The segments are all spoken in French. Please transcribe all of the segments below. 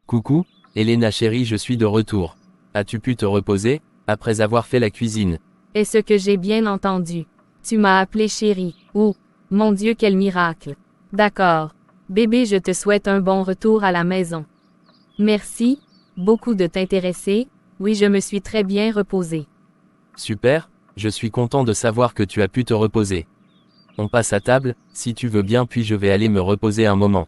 Coucou, Elena chérie, je suis de retour. As-tu pu te reposer, après avoir fait la cuisine? Est-ce que j'ai bien entendu? Tu m'as appelé chérie. Oh, mon Dieu, quel miracle. D'accord. Bébé, je te souhaite un bon retour à la maison. Merci, beaucoup de t'intéresser. Oui, je me suis très bien reposée. Super, je suis content de savoir que tu as pu te reposer. On passe à table, si tu veux bien, puis je vais aller me reposer un moment.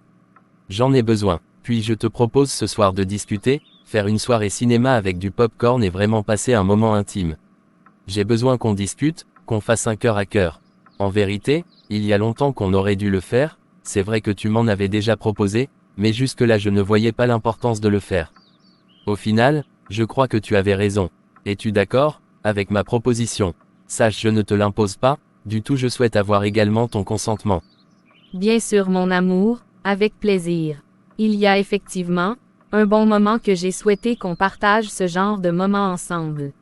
J'en ai besoin. Puis je te propose ce soir de discuter, faire une soirée cinéma avec du pop-corn et vraiment passer un moment intime. J'ai besoin qu'on discute, qu'on fasse un cœur à cœur. En vérité, il y a longtemps qu'on aurait dû le faire, c'est vrai que tu m'en avais déjà proposé, mais jusque-là je ne voyais pas l'importance de le faire. Au final, je crois que tu avais raison. Es-tu d'accord avec ma proposition? Sache, je ne te l'impose pas, du tout, je souhaite avoir également ton consentement. Bien sûr, mon amour, avec plaisir. Il y a effectivement un bon moment que j'ai souhaité qu'on partage ce genre de moment ensemble.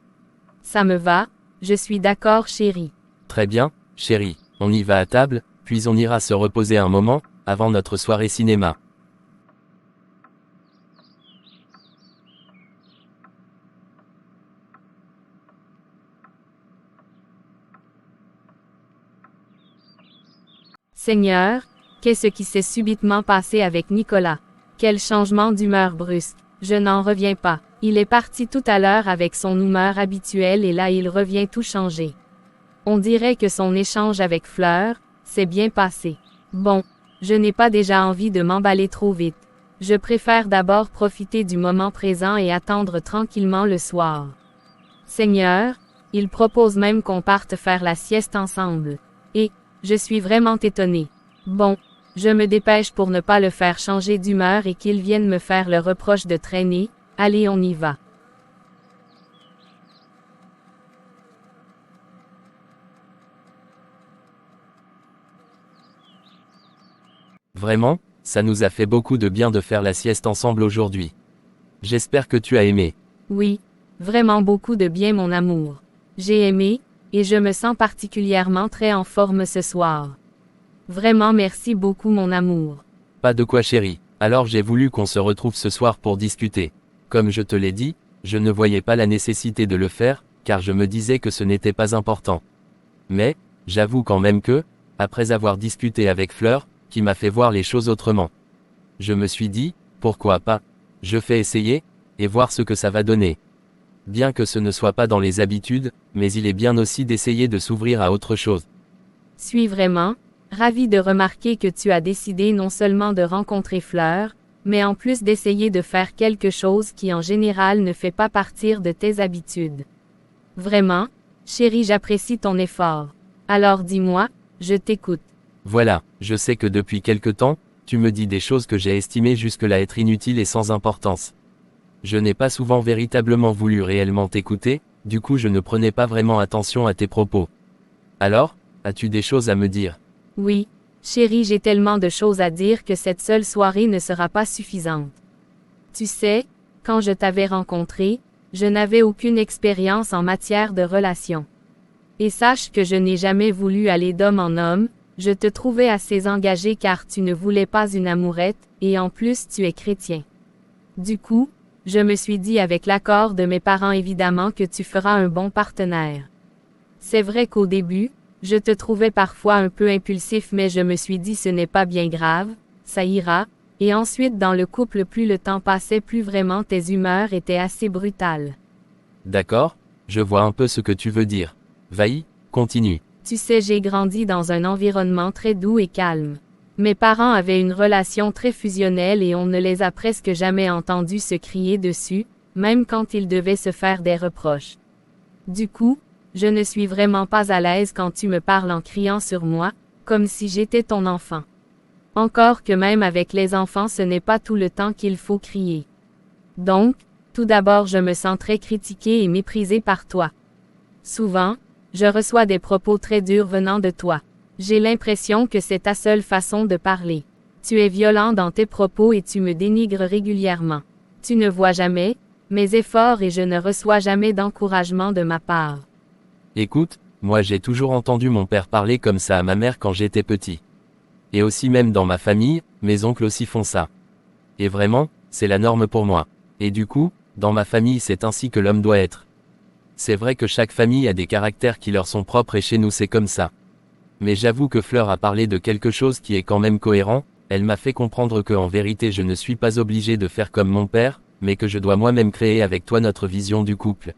Ça me va, je suis d'accord chérie. Très bien, chérie, on y va à table, puis on ira se reposer un moment, avant notre soirée cinéma. Seigneur, qu'est-ce qui s'est subitement passé avec Nicolas? Quel changement d'humeur brusque. Je n'en reviens pas. Il est parti tout à l'heure avec son humeur habituelle et là il revient tout changer. On dirait que son échange avec Fleur s'est bien passé. Bon, je n'ai pas déjà envie de m'emballer trop vite. Je préfère d'abord profiter du moment présent et attendre tranquillement le soir. Seigneur, il propose même qu'on parte faire la sieste ensemble. Et, je suis vraiment étonnée. Bon, je me dépêche pour ne pas le faire changer d'humeur et qu'il vienne me faire le reproche de traîner. Allez, on y va. Vraiment, ça nous a fait beaucoup de bien de faire la sieste ensemble aujourd'hui. J'espère que tu as aimé. Oui, vraiment beaucoup de bien mon amour. J'ai aimé, et je me sens particulièrement très en forme ce soir. Vraiment merci beaucoup mon amour. Pas de quoi chérie, alors j'ai voulu qu'on se retrouve ce soir pour discuter. Comme je te l'ai dit, je ne voyais pas la nécessité de le faire, car je me disais que ce n'était pas important. Mais, j'avoue quand même que, après avoir discuté avec Fleur, qui m'a fait voir les choses autrement. Je me suis dit, pourquoi pas? Je fais essayer, et voir ce que ça va donner. Bien que ce ne soit pas dans les habitudes, mais il est bien aussi d'essayer de s'ouvrir à autre chose. Suis vraiment ravi de remarquer que tu as décidé non seulement de rencontrer Fleur, mais en plus d'essayer de faire quelque chose qui en général ne fait pas partir de tes habitudes. Vraiment, chérie, j'apprécie ton effort. Alors dis-moi, je t'écoute. Voilà, je sais que depuis quelque temps, tu me dis des choses que j'ai estimées jusque-là être inutiles et sans importance. Je n'ai pas souvent véritablement voulu réellement t'écouter, du coup je ne prenais pas vraiment attention à tes propos. Alors, as-tu des choses à me dire? Oui, chérie, j'ai tellement de choses à dire que cette seule soirée ne sera pas suffisante. Tu sais, quand je t'avais rencontré, je n'avais aucune expérience en matière de relations. Et sache que je n'ai jamais voulu aller d'homme en homme, je te trouvais assez engagé car tu ne voulais pas une amourette, et en plus tu es chrétien. Du coup, je me suis dit avec l'accord de mes parents évidemment que tu feras un bon partenaire. C'est vrai qu'au début, je te trouvais parfois un peu impulsif mais je me suis dit ce n'est pas bien grave, ça ira, et ensuite dans le couple plus le temps passait plus vraiment tes humeurs étaient assez brutales. D'accord, je vois un peu ce que tu veux dire. Vas-y, continue. Tu sais, j'ai grandi dans un environnement très doux et calme. Mes parents avaient une relation très fusionnelle et on ne les a presque jamais entendus se crier dessus, même quand ils devaient se faire des reproches. Du coup, je ne suis vraiment pas à l'aise quand tu me parles en criant sur moi, comme si j'étais ton enfant. Encore que même avec les enfants ce n'est pas tout le temps qu'il faut crier. Donc, tout d'abord je me sens très critiquée et méprisée par toi. Souvent, je reçois des propos très durs venant de toi. J'ai l'impression que c'est ta seule façon de parler. Tu es violent dans tes propos et tu me dénigres régulièrement. Tu ne vois jamais mes efforts et je ne reçois jamais d'encouragement de ma part. Écoute, moi j'ai toujours entendu mon père parler comme ça à ma mère quand j'étais petit. Et aussi même dans ma famille, mes oncles aussi font ça. Et vraiment, c'est la norme pour moi. Et du coup, dans ma famille c'est ainsi que l'homme doit être. C'est vrai que chaque famille a des caractères qui leur sont propres et chez nous c'est comme ça. Mais j'avoue que Fleur a parlé de quelque chose qui est quand même cohérent, elle m'a fait comprendre que en vérité je ne suis pas obligé de faire comme mon père, mais que je dois moi-même créer avec toi notre vision du couple.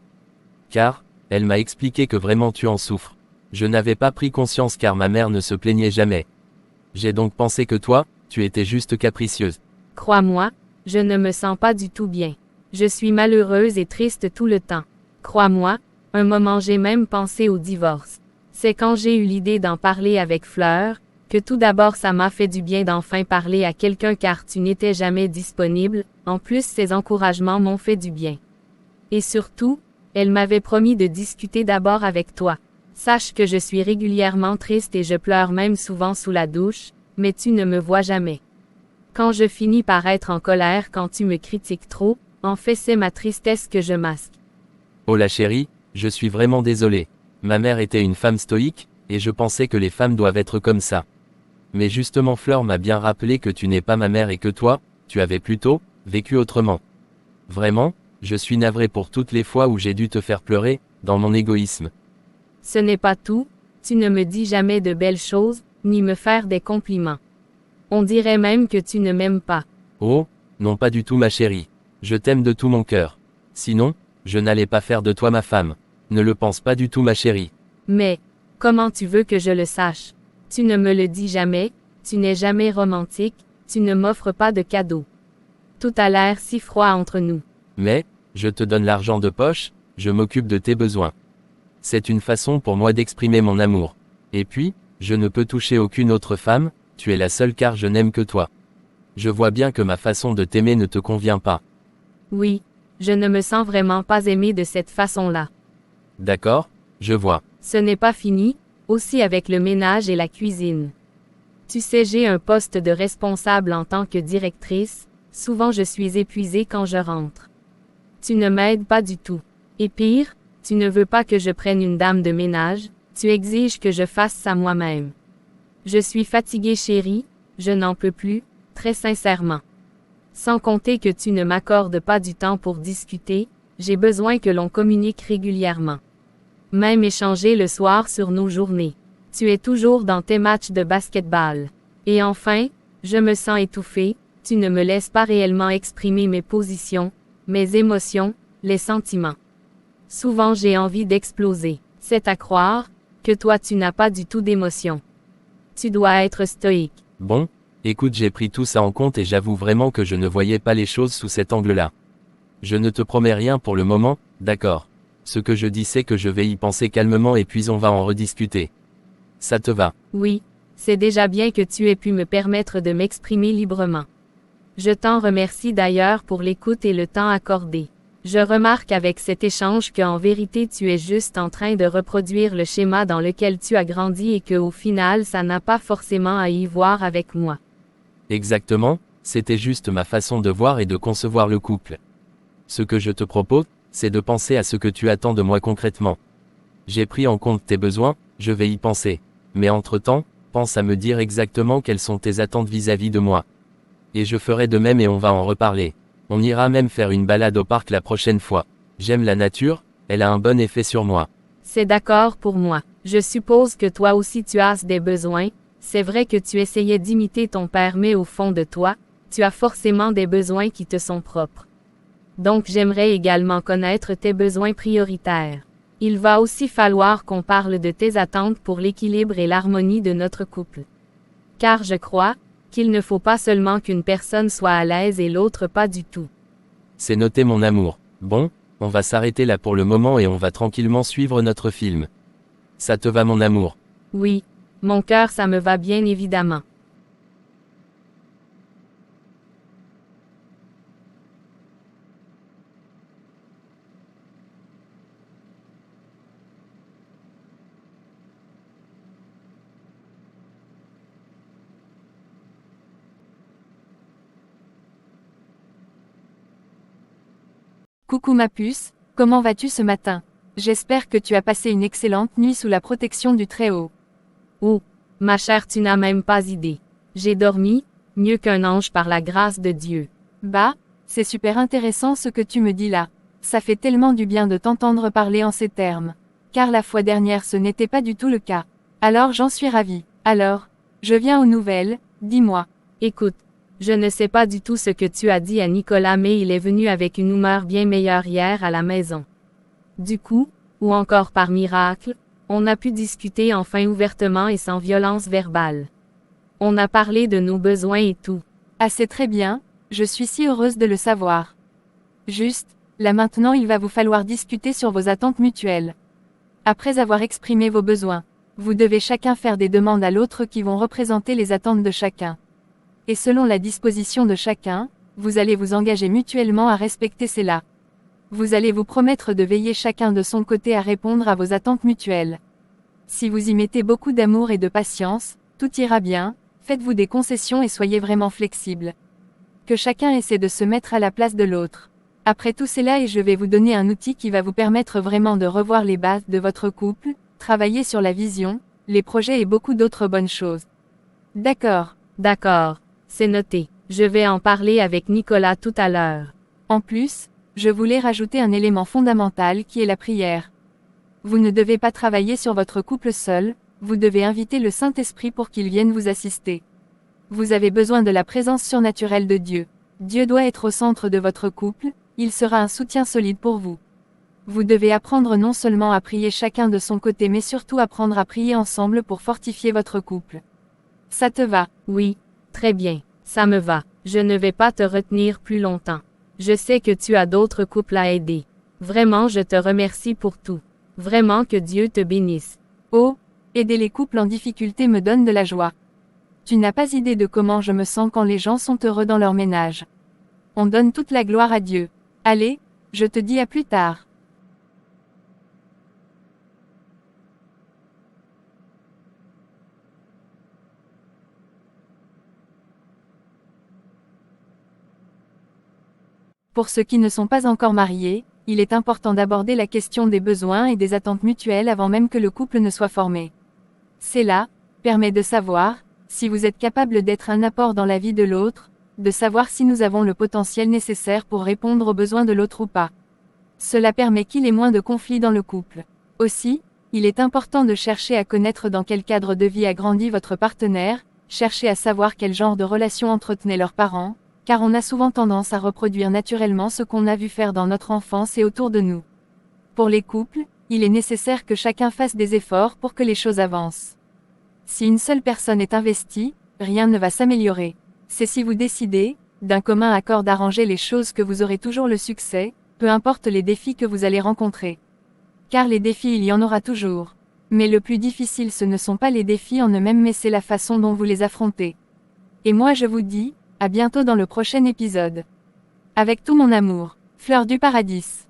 Car, elle m'a expliqué que vraiment tu en souffres. Je n'avais pas pris conscience car ma mère ne se plaignait jamais. J'ai donc pensé que toi, tu étais juste capricieuse. Crois-moi, je ne me sens pas du tout bien. Je suis malheureuse et triste tout le temps. Crois-moi, un moment j'ai même pensé au divorce. C'est quand j'ai eu l'idée d'en parler avec Fleur, que tout d'abord ça m'a fait du bien d'enfin parler à quelqu'un car tu n'étais jamais disponible, en plus ses encouragements m'ont fait du bien. Et surtout, elle m'avait promis de discuter d'abord avec toi. Sache que je suis régulièrement triste et je pleure même souvent sous la douche, mais tu ne me vois jamais. Quand je finis par être en colère quand tu me critiques trop, en fait c'est ma tristesse que je masque. Oh la chérie, je suis vraiment désolé. Ma mère était une femme stoïque, et je pensais que les femmes doivent être comme ça. Mais justement Fleur m'a bien rappelé que tu n'es pas ma mère et que toi, tu avais plutôt vécu autrement. Vraiment, je suis navré pour toutes les fois où j'ai dû te faire pleurer, dans mon égoïsme. Ce n'est pas tout, tu ne me dis jamais de belles choses, ni me faire des compliments. On dirait même que tu ne m'aimes pas. Oh, non pas du tout ma chérie. Je t'aime de tout mon cœur. Sinon, je n'allais pas faire de toi ma femme. Ne le pense pas du tout ma chérie. Mais, comment tu veux que je le sache? Tu ne me le dis jamais, tu n'es jamais romantique, tu ne m'offres pas de cadeaux. Tout a l'air si froid entre nous. Mais, je te donne l'argent de poche, je m'occupe de tes besoins. C'est une façon pour moi d'exprimer mon amour. Et puis, je ne peux toucher aucune autre femme, tu es la seule car je n'aime que toi. Je vois bien que ma façon de t'aimer ne te convient pas. Oui, je ne me sens vraiment pas aimée de cette façon-là. D'accord, je vois. Ce n'est pas fini, aussi avec le ménage et la cuisine. Tu sais, j'ai un poste de responsable en tant que directrice, souvent je suis épuisée quand je rentre. Tu ne m'aides pas du tout. Et pire, tu ne veux pas que je prenne une dame de ménage, tu exiges que je fasse ça moi-même. Je suis fatiguée chérie, je n'en peux plus, très sincèrement. Sans compter que tu ne m'accordes pas du temps pour discuter, j'ai besoin que l'on communique régulièrement. Même échanger le soir sur nos journées. Tu es toujours dans tes matchs de basketball. Et enfin, je me sens étouffée, tu ne me laisses pas réellement exprimer mes positions, mes émotions, les sentiments. Souvent j'ai envie d'exploser. C'est à croire que toi tu n'as pas du tout d'émotions. Tu dois être stoïque. Bon, écoute, j'ai pris tout ça en compte et j'avoue vraiment que je ne voyais pas les choses sous cet angle-là. Je ne te promets rien pour le moment, d'accord. Ce que je dis c'est que je vais y penser calmement et puis on va en rediscuter. Ça te va? Oui, c'est déjà bien que tu aies pu me permettre de m'exprimer librement. Je t'en remercie d'ailleurs pour l'écoute et le temps accordé. Je remarque avec cet échange qu'en vérité tu es juste en train de reproduire le schéma dans lequel tu as grandi et que au final ça n'a pas forcément à y voir avec moi. Exactement, c'était juste ma façon de voir et de concevoir le couple. Ce que je te propose, c'est de penser à ce que tu attends de moi concrètement. J'ai pris en compte tes besoins, je vais y penser. Mais entre-temps, pense à me dire exactement quelles sont tes attentes vis-à-vis de moi. Et je ferai de même et on va en reparler. On ira même faire une balade au parc la prochaine fois. J'aime la nature, elle a un bon effet sur moi. C'est d'accord pour moi. Je suppose que toi aussi tu as des besoins. C'est vrai que tu essayais d'imiter ton père mais au fond de toi, tu as forcément des besoins qui te sont propres. Donc j'aimerais également connaître tes besoins prioritaires. Il va aussi falloir qu'on parle de tes attentes pour l'équilibre et l'harmonie de notre couple. Car je crois qu'il ne faut pas seulement qu'une personne soit à l'aise et l'autre pas du tout. C'est noté mon amour. Bon, on va s'arrêter là pour le moment et on va tranquillement suivre notre film. Ça te va mon amour? Oui, mon cœur ça me va bien évidemment. Coucou ma puce, comment vas-tu ce matin? J'espère que tu as passé une excellente nuit sous la protection du Très-Haut. Oh, ma chère, tu n'as même pas idée. J'ai dormi, mieux qu'un ange par la grâce de Dieu. Bah, C'est super intéressant ce que tu me dis là. Ça fait tellement du bien de t'entendre parler en ces termes. Car la fois dernière ce n'était pas du tout le cas. Alors j'en suis ravie. Alors, je viens aux nouvelles, dis-moi. Écoute, je ne sais pas du tout ce que tu as dit à Nicolas, mais il est venu avec une humeur bien meilleure hier à la maison. Du coup, ou encore par miracle, on a pu discuter enfin ouvertement et sans violence verbale. On a parlé de nos besoins et tout. Ah, c'est très bien, je suis si heureuse de le savoir. Juste, là maintenant il va vous falloir discuter sur vos attentes mutuelles. Après avoir exprimé vos besoins, vous devez chacun faire des demandes à l'autre qui vont représenter les attentes de chacun. Et selon la disposition de chacun, vous allez vous engager mutuellement à respecter cela. Vous allez vous promettre de veiller chacun de son côté à répondre à vos attentes mutuelles. Si vous y mettez beaucoup d'amour et de patience, tout ira bien, faites-vous des concessions et soyez vraiment flexibles. Que chacun essaie de se mettre à la place de l'autre. Après tout cela, et je vais vous donner un outil qui va vous permettre vraiment de revoir les bases de votre couple, travailler sur la vision, les projets et beaucoup d'autres bonnes choses. D'accord. D'accord, c'est noté. Je vais en parler avec Nicolas tout à l'heure. En plus, je voulais rajouter un élément fondamental qui est la prière. Vous ne devez pas travailler sur votre couple seul, vous devez inviter le Saint-Esprit pour qu'il vienne vous assister. Vous avez besoin de la présence surnaturelle de Dieu. Dieu doit être au centre de votre couple, il sera un soutien solide pour vous. Vous devez apprendre non seulement à prier chacun de son côté mais surtout apprendre à prier ensemble pour fortifier votre couple. Ça te va? Oui, très bien, ça me va. Je ne vais pas te retenir plus longtemps. Je sais que tu as d'autres couples à aider. Vraiment, je te remercie pour tout. Vraiment que Dieu te bénisse. Oh, aider les couples en difficulté me donne de la joie. Tu n'as pas idée de comment je me sens quand les gens sont heureux dans leur ménage. On donne toute la gloire à Dieu. Allez, je te dis à plus tard. Pour ceux qui ne sont pas encore mariés, il est important d'aborder la question des besoins et des attentes mutuelles avant même que le couple ne soit formé. Cela permet de savoir si vous êtes capable d'être un apport dans la vie de l'autre, de savoir si nous avons le potentiel nécessaire pour répondre aux besoins de l'autre ou pas. Cela permet qu'il y ait moins de conflits dans le couple. Aussi, il est important de chercher à connaître dans quel cadre de vie a grandi votre partenaire, chercher à savoir quel genre de relation entretenaient leurs parents, car on a souvent tendance à reproduire naturellement ce qu'on a vu faire dans notre enfance et autour de nous. Pour les couples, il est nécessaire que chacun fasse des efforts pour que les choses avancent. Si une seule personne est investie, rien ne va s'améliorer. C'est si vous décidez, d'un commun accord d'arranger les choses que vous aurez toujours le succès, peu importe les défis que vous allez rencontrer. Car les défis il y en aura toujours. Mais le plus difficile ce ne sont pas les défis en eux-mêmes mais c'est la façon dont vous les affrontez. Et moi je vous dis, à bientôt dans le prochain épisode. Avec tout mon amour, Fleur du Paradis.